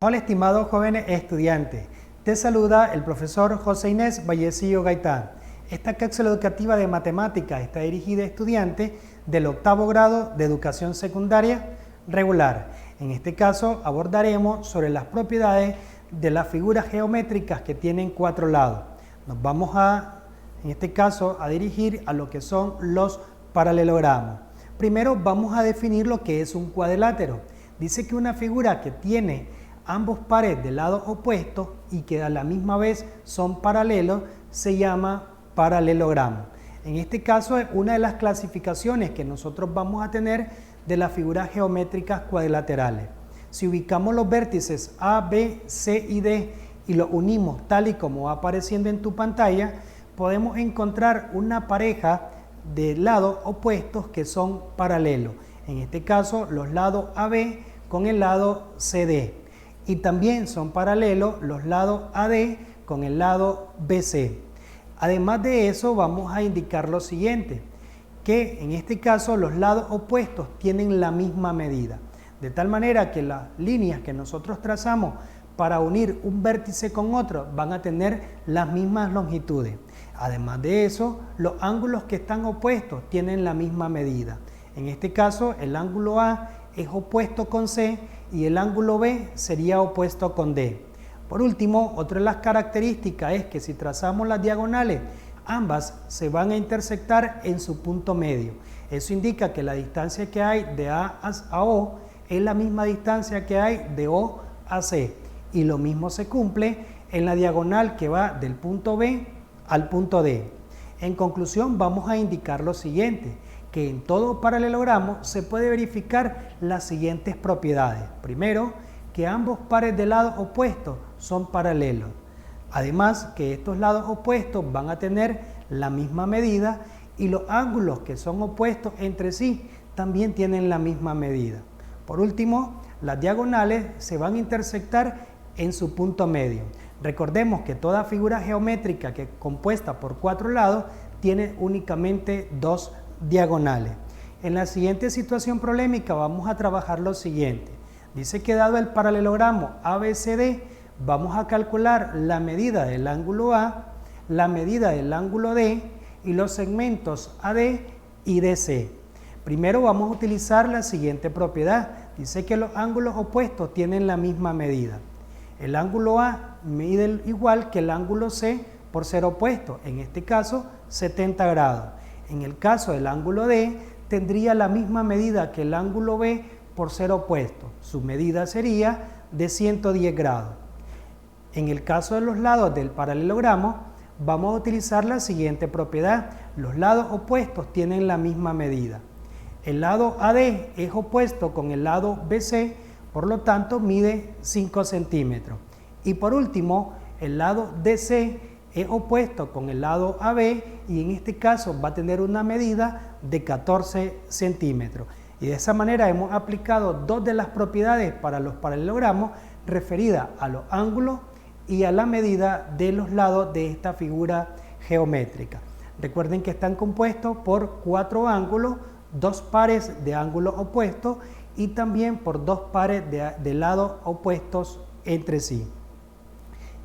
Hola estimados jóvenes estudiantes, te saluda el profesor José Inés Vallecillo Gaitán. Esta cápsula educativa de matemáticas está dirigida a estudiantes del octavo grado de educación secundaria regular. En este caso abordaremos sobre las propiedades de las figuras geométricas que tienen cuatro lados. Nos vamos en este caso a dirigir a lo que son los paralelogramos. Primero vamos a definir lo que es un cuadrilátero. Dice que una figura que tiene ambos pares de lados opuestos y que a la misma vez son paralelos se llama paralelogramo. En este caso es una de las clasificaciones que nosotros vamos a tener de las figuras geométricas cuadrilaterales. Si ubicamos los vértices A, B, C y D y los unimos tal y como va apareciendo en tu pantalla, podemos encontrar una pareja de lados opuestos que son paralelos. En este caso los lados AB con el lado CD. Y también son paralelos los lados AD con el lado BC. Además de eso vamos a indicar lo siguiente, que en este caso los lados opuestos tienen la misma medida, de tal manera que las líneas que nosotros trazamos para unir un vértice con otro van a tener las mismas longitudes. Además de eso, los ángulos que están opuestos tienen la misma medida. En este caso, el ángulo A es opuesto con C y el ángulo B sería opuesto con D. Por último, otra de las características es que si trazamos las diagonales, ambas se van a intersectar en su punto medio. Eso indica que la distancia que hay de A a O es la misma distancia que hay de O a C. Y lo mismo se cumple en la diagonal que va del punto B al punto D. En conclusión, vamos a indicar lo siguiente, que en todo paralelogramo se puede verificar las siguientes propiedades. Primero, que ambos pares de lados opuestos son paralelos. Además, que estos lados opuestos van a tener la misma medida y los ángulos que son opuestos entre sí también tienen la misma medida. Por último, las diagonales se van a intersectar en su punto medio. Recordemos que toda figura geométrica que compuesta por cuatro lados tiene únicamente dos diagonales. En la siguiente situación problemática vamos a trabajar lo siguiente. Dice que dado el paralelogramo ABCD, vamos a calcular la medida del ángulo A, la medida del ángulo D y los segmentos AD y DC. Primero vamos a utilizar la siguiente propiedad. Dice que los ángulos opuestos tienen la misma medida. El ángulo A mide igual que el ángulo C por ser opuesto, en este caso 70 grados. En el caso del ángulo D, tendría la misma medida que el ángulo B por ser opuesto. Su medida sería de 110 grados. En el caso de los lados del paralelogramo, vamos a utilizar la siguiente propiedad. Los lados opuestos tienen la misma medida. El lado AD es opuesto con el lado BC, por lo tanto mide 5 centímetros. Y por último, el lado DC es opuesto con el lado AB y en este caso va a tener una medida de 14 centímetros. Y de esa manera hemos aplicado dos de las propiedades para los paralelogramos referidas a los ángulos y a la medida de los lados de esta figura geométrica. Recuerden que están compuestos por cuatro ángulos, dos pares de ángulos opuestos y también por dos pares de lados opuestos entre sí.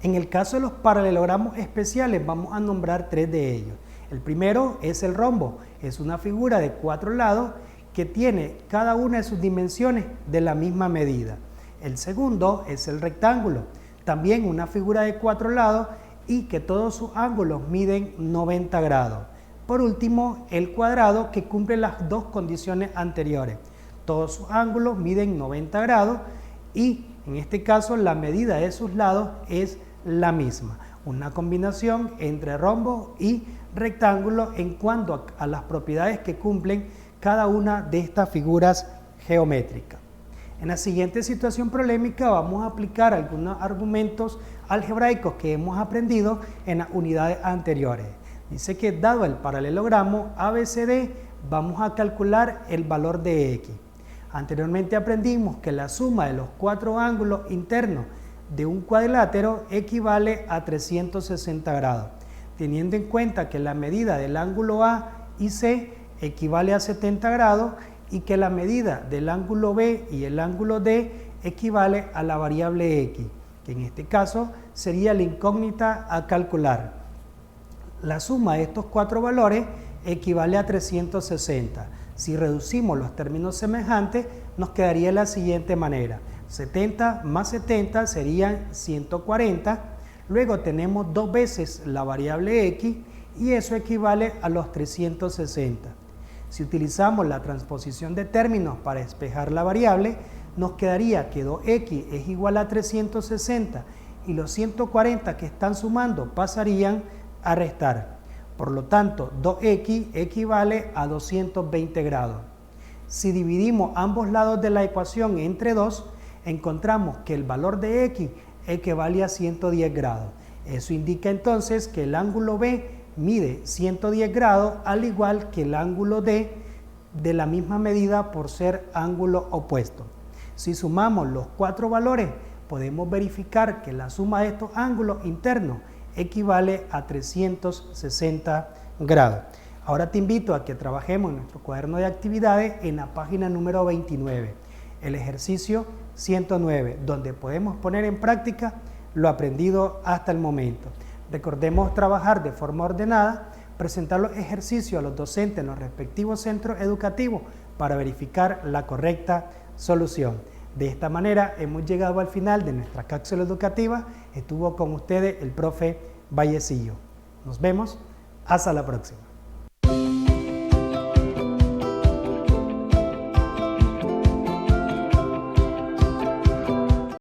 En el caso de los paralelogramos especiales vamos a nombrar tres de ellos. El primero es el rombo, es una figura de cuatro lados que tiene cada una de sus dimensiones de la misma medida. El segundo es el rectángulo, también una figura de cuatro lados y que todos sus ángulos miden 90 grados. Por último, el cuadrado que cumple las dos condiciones anteriores. Todos sus ángulos miden 90 grados y en este caso la medida de sus lados es la misma. Una combinación entre rombo y rectángulo en cuanto a las propiedades que cumplen cada una de estas figuras geométricas. En la siguiente situación problemática vamos a aplicar algunos argumentos algebraicos que hemos aprendido en las unidades anteriores. Dice que dado el paralelogramo ABCD vamos a calcular el valor de X. Anteriormente aprendimos que la suma de los cuatro ángulos internos de un cuadrilátero equivale a 360 grados, teniendo en cuenta que la medida del ángulo A y C equivale a 70 grados y que la medida del ángulo B y el ángulo D equivale a la variable x, que en este caso sería la incógnita a calcular. La suma de estos cuatro valores equivale a 360. Si reducimos los términos semejantes, nos quedaría de la siguiente manera. 70 más 70 serían 140. Luego tenemos dos veces la variable x y eso equivale a los 360. Si utilizamos la transposición de términos para despejar la variable, nos quedaría que 2x es igual a 360 y los 140 que están sumando pasarían a restar. Por lo tanto, 2x equivale a 220 grados. Si dividimos ambos lados de la ecuación entre 2, encontramos que el valor de x equivale a 110 grados. Eso indica entonces que el ángulo B mide 110 grados, al igual que el ángulo D de la misma medida por ser ángulo opuesto. Si sumamos los cuatro valores, podemos verificar que la suma de estos ángulos internos equivale a 360 grados. Ahora te invito a que trabajemos en nuestro cuaderno de actividades en la página número 29, el ejercicio 109, donde podemos poner en práctica lo aprendido hasta el momento. Recordemos trabajar de forma ordenada, presentar los ejercicios a los docentes en los respectivos centros educativos para verificar la correcta solución. De esta manera hemos llegado al final de nuestra cápsula educativa. Estuvo con ustedes el profe Vallecillo. Nos vemos. Hasta la próxima.